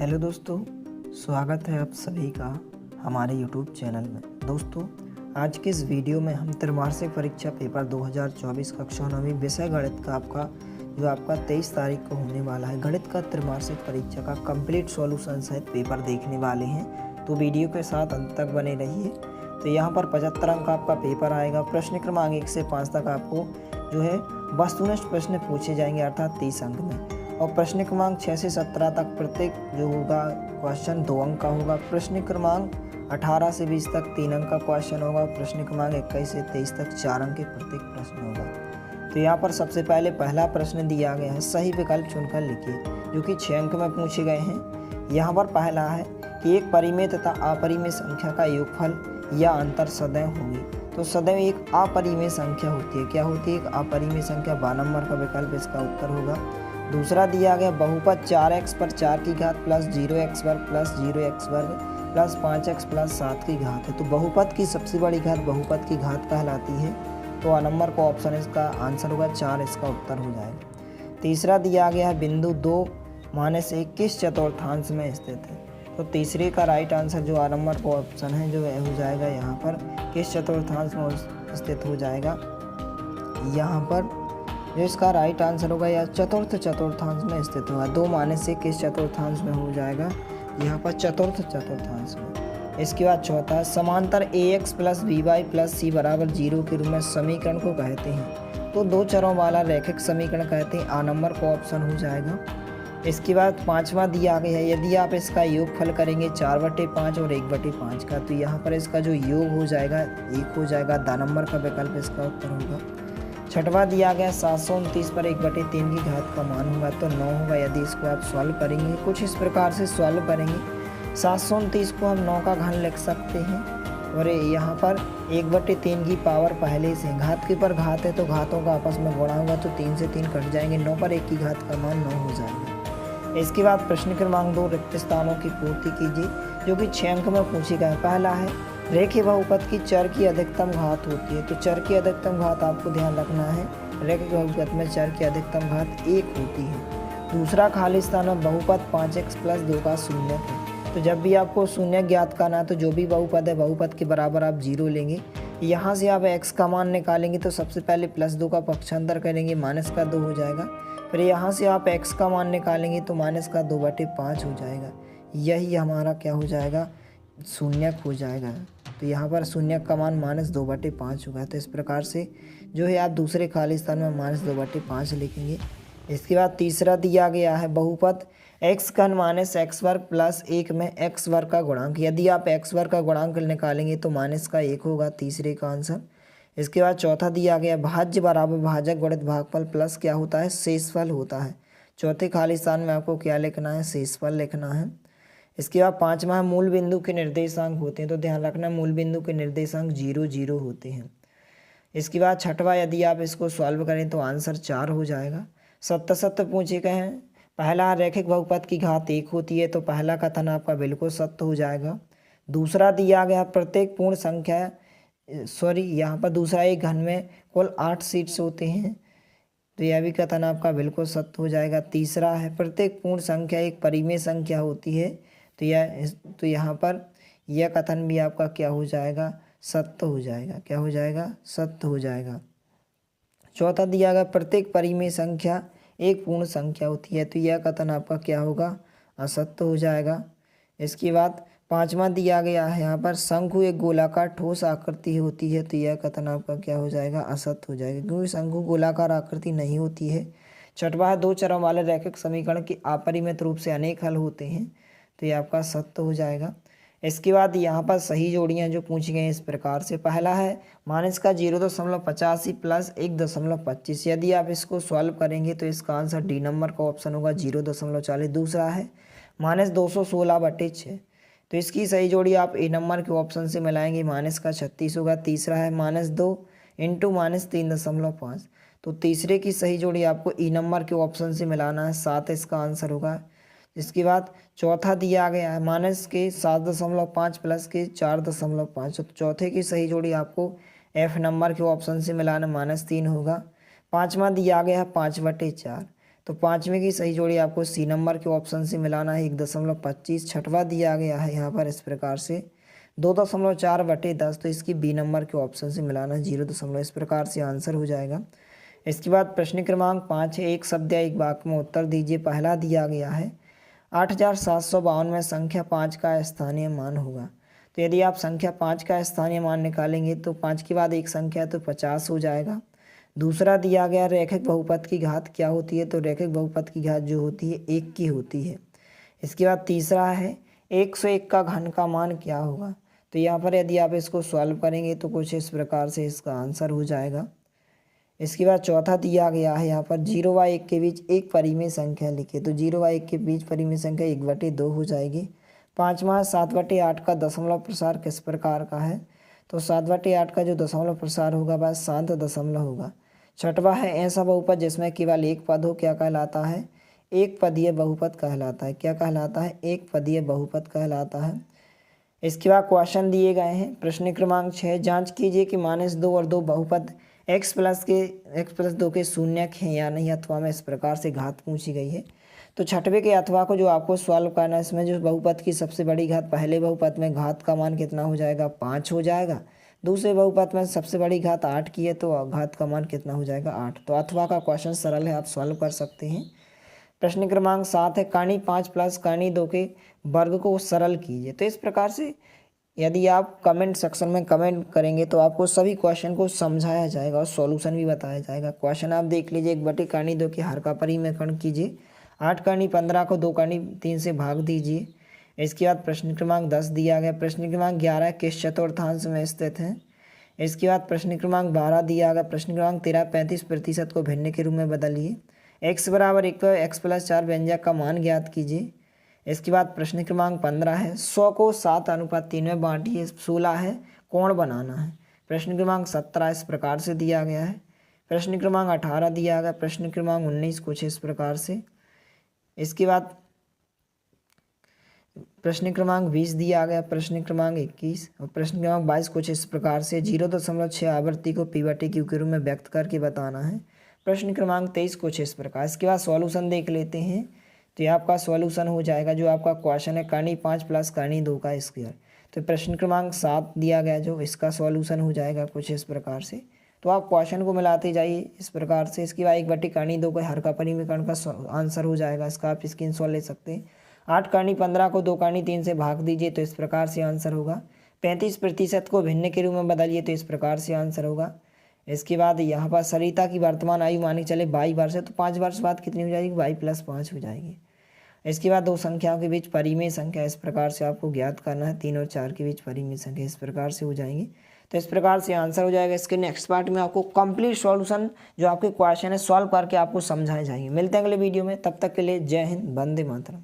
Hello दोस्तों, स्वागत है आप सभी का हमारे यूट्यूब चैनल में। दोस्तों, आज के इस वीडियो में हम त्रैमासिक परीक्षा पेपर 2024 कक्षा 9वीं विषय गणित का आपका 23 तारीख को होने वाला है। गणित का त्रैमासिक परीक्षा का कंप्लीट सॉल्यूशन सहित पेपर देखने वाले हैं, तो वीडियो के साथ अंत तक बने रहिए। तो यहाँ पर 75 अंक का आपका पेपर आएगा। प्रश्न क्रमांक 1 से 5 तक आपको वस्तुनिष्ठ प्रश्न पूछे जाएंगे, अर्थात 30 अंक में। और प्रश्न क्रमांक 6 से 17 तक प्रत्येक क्वेश्चन 2 अंक का होगा। प्रश्न क्रमांक 18 से 20 तक 3 अंक का क्वेश्चन होगा। प्रश्न क्रमांक 21 से 23 तक 4 अंक के प्रत्येक प्रश्न होगा। तो यहाँ पर सबसे पहले पहला प्रश्न दिया गया है, सही विकल्प चुनकर लिखिए, जो कि 6 अंक में पूछे गए हैं। यहाँ पर पहला है कि एक परिमेय तथा अपरिमेय संख्या का योगफल या अंतर सदैव होगी। तो सदैव एक अपरिमेय संख्या होती है। क्या होती है? एक अपरिमेय संख्या। 12 नंबर का विकल्प इसका उत्तर होगा। दूसरा दिया गया बहुपद 4x पर 4 की घात प्लस 0x वर्ग प्लस 0x वर्ग प्लस 5x प्लस 7 की घात है। तो बहुपद की सबसे बड़ी घात बहुपद की घात कहलाती है। तो आ नंबर का ऑप्शन इसका आंसर होगा 4, इसका उत्तर हो जाएगा। तीसरा दिया गया है बिंदु 2-1 किस चतुर्थांश में स्थित है। तो तीसरे का राइट आंसर जो आ नंबर का ऑप्शन है जो हो जाएगा यहाँ पर किस चतुर्थांश में स्थित हो जाएगा। यहाँ पर जो इसका राइट आंसर होगा या चतुर्थांश में स्थित होगा। 2-1 किस चतुर्थांश में हो जाएगा, यहाँ पर चतुर्थांश में। इसके बाद चौथा, समांतर ax plus by plus c बराबर 0 के रूप में समीकरण को कहते हैं। तो 2 चरों वाला रैखिक समीकरण कहते हैं। आ नंबर का ऑप्शन हो जाएगा। इसके बाद पांचवा दिया गया है, यदि आप इसका योगफल करेंगे 4/5 और 1/5 का, तो यहाँ पर इसका जो योग हो जाएगा 1 हो जाएगा। दा नंबर का विकल्प इसका उत्तर होगा। छठवा दिया गया 729 पर 1/3 की घात का मान होगा, तो 9 होगा। यदि इसको आप सॉल्व करेंगे, कुछ इस प्रकार से सॉल्व करेंगे। 729 को हम 9 का घन लिख सकते हैं और यहाँ पर 1/3 की पावर पहले से घात के पर घात है, तो घातों का आपस में गुणा होगा, तो 3 से 3 कट जाएंगे। 9 पर 1 की घात का मान 9 हो जाएगा। इसके बाद प्रश्न क्रमांक 2 रिक्त स्थानों की पूर्ति कीजिए, जो कि 6 अंक में पूछी गए। पहला है रेखीय बहुपद की चर की अधिकतम घात होती है। तो चर की अधिकतम घात आपको ध्यान रखना है, रेखीय बहुपद में चर की अधिकतम घात 1 होती है। दूसरा, खाली स्थान में बहुपद 5x प्लस 2 का शून्यक है। तो जब भी आपको शून्यक ज्ञात करना है, तो जो भी बहुपद है बहुपद के बराबर आप 0 लेंगे। यहाँ से आप x का मान निकालेंगे, तो सबसे पहले प्लस 2 का पक्षांतर करेंगे, -2 हो जाएगा। फिर यहाँ से आप x का मान निकालेंगे, तो -2/5 हो जाएगा। यही हमारा क्या हो जाएगा, शून्यक हो जाएगा। तो यहाँ पर शून्यक का मान -2/5 होगा। तो इस प्रकार से जो है आप दूसरे खाली स्थान में -2/5 लिखेंगे। इसके बाद तीसरा दिया गया है बहुपद x घन -x वर्ग प्लस 1 में x वर्ग का गुणांक। यदि आप x वर्ग का गुणांक निकालेंगे तो -1 होगा, तीसरे का आंसर। इसके बाद चौथा दिया गया भाज्य बराबर भाजक गुणित भागफल प्लस क्या होता है, शेषफल होता है। चौथे खाली स्थान में आपको क्या लिखना है, शेषफल लिखना है। इसके बाद पांचवा मूल बिंदु के निर्देशांक होते हैं। तो ध्यान रखना, मूल बिंदु के निर्देशांक 0, 0 होते हैं। इसके बाद छठवा, यदि आप इसको सॉल्व करें तो आंसर 4 हो जाएगा। 7 पूछे गए हैं। पहला, रैखिक बहुपद की घात 1 होती है, तो पहला कथन आपका बिल्कुल सत्य हो जाएगा। दूसरा दिया गया प्रत्येक पूर्ण संख्या यहाँ पर दूसरा, एक घन में कुल 8 सीट्स होते हैं, तो यह भी कथन आपका बिल्कुल सत्य हो जाएगा। तीसरा है प्रत्येक पूर्ण संख्या एक परिमेय संख्या होती है, तो यहाँ पर यह कथन भी आपका क्या हो जाएगा, सत्य हो जाएगा। क्या हो जाएगा, सत्य हो जाएगा। चौथा दिया गया प्रत्येक परिमेय संख्या एक पूर्ण संख्या होती है, तो यह कथन आपका क्या होगा, असत्य हो जाएगा। इसके बाद पांचवा दिया गया है यहाँ पर शंकु एक गोलाकार ठोस आकृति होती है, तो यह कथन आपका क्या हो जाएगा, असत्य हो जाएगा, क्योंकि शंकु गोलाकार आकृति नहीं होती है। छठवा, 2 चरों वाले रैखिक समीकरण के अपरिमित रूप से अनेक हल होते हैं, तो ये आपका सत्य हो जाएगा। इसके बाद यहाँ पर सही जोड़ियाँ जो पूछी गई इस प्रकार से। पहला है -0.85 प्लस 1.25। यदि आप इसको सॉल्व करेंगे तो इसका आंसर डी नंबर का ऑप्शन होगा 0.40। दूसरा है -216/6, तो इसकी सही जोड़ी आप ए नंबर के ऑप्शन से मिलाएंगे, -36 होगा। तीसरा है -2 × -3.5, तो तीसरे की सही जोड़ी आपको ई नंबर के ऑप्शन से मिलाना है, 7 इसका आंसर होगा। इसके बाद चौथा दिया गया है -7.5 प्लस 4.5, तो चौथे की सही जोड़ी आपको एफ नंबर के ऑप्शन से मिलाना, -3 होगा। पांचवा दिया गया है 5/4, तो पाँचवें की सही जोड़ी आपको सी नंबर के ऑप्शन से मिलाना है 1.25। छठवां दिया गया है यहाँ पर इस प्रकार से 2.4/10, तो इसकी बी नंबर के ऑप्शन से मिलाना है 0, इस प्रकार से आंसर हो जाएगा। इसके बाद प्रश्न क्रमांक 5 है, एक शब्द या एक वाक्य में उत्तर दीजिए। पहला दिया गया है 8752 में संख्या 5 का स्थानीय मान होगा। तो यदि आप संख्या 5 का स्थानीय मान निकालेंगे तो 5 के बाद एक संख्या तो 50 हो जाएगा। दूसरा दिया गया रैखिक बहुपद की घात क्या होती है, तो रैखिक बहुपद की घात जो होती है 1 की होती है। इसके बाद तीसरा है 101 का घन का मान क्या होगा। तो यहाँ पर यदि आप इसको सॉल्व करेंगे तो कुछ इस प्रकार से इसका आंसर हो जाएगा। इसके बाद चौथा दिया गया है यहाँ पर 0 व 1 के बीच एक परिमेय संख्या लिखिए। तो 0 व 1 के बीच परिमेय संख्या 1/2 हो जाएगी। पाँचवा 7/8 का दशमलव प्रसार किस प्रकार का है, तो 7/8 का जो दशमलव प्रसार होगा वह 7 दशमलव होगा। छठवा है ऐसा बहुपद जिसमें केवल एक पद हो, क्या कहलाता है, एक पदीय बहुपद कहलाता है। क्या कहलाता है, एक पदीय बहुपद कहलाता है। इसके बाद क्वेश्चन दिए गए हैं। प्रश्न क्रमांक 6, जांच कीजिए कि -2 और 2 बहुपद x+2 के शून्यक हैं या नहीं, अथवा में इस प्रकार से घात पूछी गई है। तो छठवें के अथवा को जो आपको सॉल्व करना है, इसमें जो बहुपद की सबसे बड़ी घात, पहले बहुपद में घात का मान कितना हो जाएगा, 5 हो जाएगा। दूसरे बहुपद में सबसे बड़ी घात 8 की है तो घात का मान कितना हो जाएगा, 8। तो अथवा का क्वेश्चन सरल है, आप सॉल्व कर सकते हैं। प्रश्न क्रमांक 7 है कर्णी 5 प्लस कर्णी 2 के वर्ग को सरल कीजिए। तो इस प्रकार से यदि आप कमेंट सेक्शन में कमेंट करेंगे तो आपको सभी क्वेश्चन को समझाया जाएगा और सॉल्यूशन भी बताया जाएगा। क्वेश्चन आप देख लीजिए, 1/कर्णी 2 के हर का परिमेयकरण कीजिए। 8 कर्णी 15 को 2 कर्णी 3 से भाग दीजिए। इसके बाद प्रश्न क्रमांक 10 दिया गया। प्रश्न क्रमांक 11 किस चतुर्थांश में स्थित है। इसके बाद प्रश्न क्रमांक 12 दिया गया। प्रश्न क्रमांक 13 35% को भिन्न के रूप में बदलिए। x बराबर 1 पर x+4 व्यंजक का मान ज्ञात कीजिए। इसके बाद प्रश्न क्रमांक 15 है 100 को 7:3 में बांटिए, 16 है कोण बनाना है। प्रश्न क्रमांक 17 इस प्रकार से दिया गया है। प्रश्न क्रमांक 18 दिया गया। प्रश्न क्रमांक 19 कुछ इस प्रकार से। इसके बाद प्रश्न क्रमांक 20 दिया गया। प्रश्न क्रमांक 21 और प्रश्न क्रमांक 22 कुछ इस प्रकार से। 0.6 आवृत्ति को p/q के रूप में व्यक्त करके बताना है। प्रश्न क्रमांक 23 कुछ इस प्रकार। इसके बाद सॉल्यूशन देख लेते हैं। तो ये आपका सॉल्यूशन हो जाएगा, जो आपका क्वेश्चन है कर्णी 5 प्लस कर्णी 2 का स्क्वायर। तो प्रश्न क्रमांक 7 दिया गया, जो इसका सॉल्यूशन हो जाएगा कुछ इस प्रकार से। तो आप क्वेश्चन को मिलाते जाइए इस प्रकार से। इसके बाद 1/कर्णी 2 के हर का परिमेयकरण का आंसर हो जाएगा। इसका आप स्क्रीनशॉट ले सकते हैं। 8 कर्णी 15 को 2 कर्णी 3 से भाग दीजिए, तो इस प्रकार से आंसर होगा। 35% को भिन्न के रूप में बदलिए, तो इस प्रकार से आंसर होगा। इसके बाद यहाँ पर सरिता की वर्तमान आयु मानी चले 22 वर्ष है, तो 5 वर्ष बाद कितनी हो जाएगी, 22+5 हो जाएगी। इसके बाद दो संख्याओं के बीच परिमेय संख्या इस प्रकार से आपको ज्ञात करना है। 3 और 4 के बीच परिमेय संख्या इस प्रकार से हो जाएंगी। तो इस प्रकार से आंसर हो जाएगा। इसके नेक्स्ट पार्ट में आपको कंप्लीट सॉल्यूशन जो आपके क्वेश्चन है सॉल्व करके आपको समझाए जाएंगे। मिलते हैं अगले वीडियो में, तब तक के लिए जय हिंद, वंदे मातरम।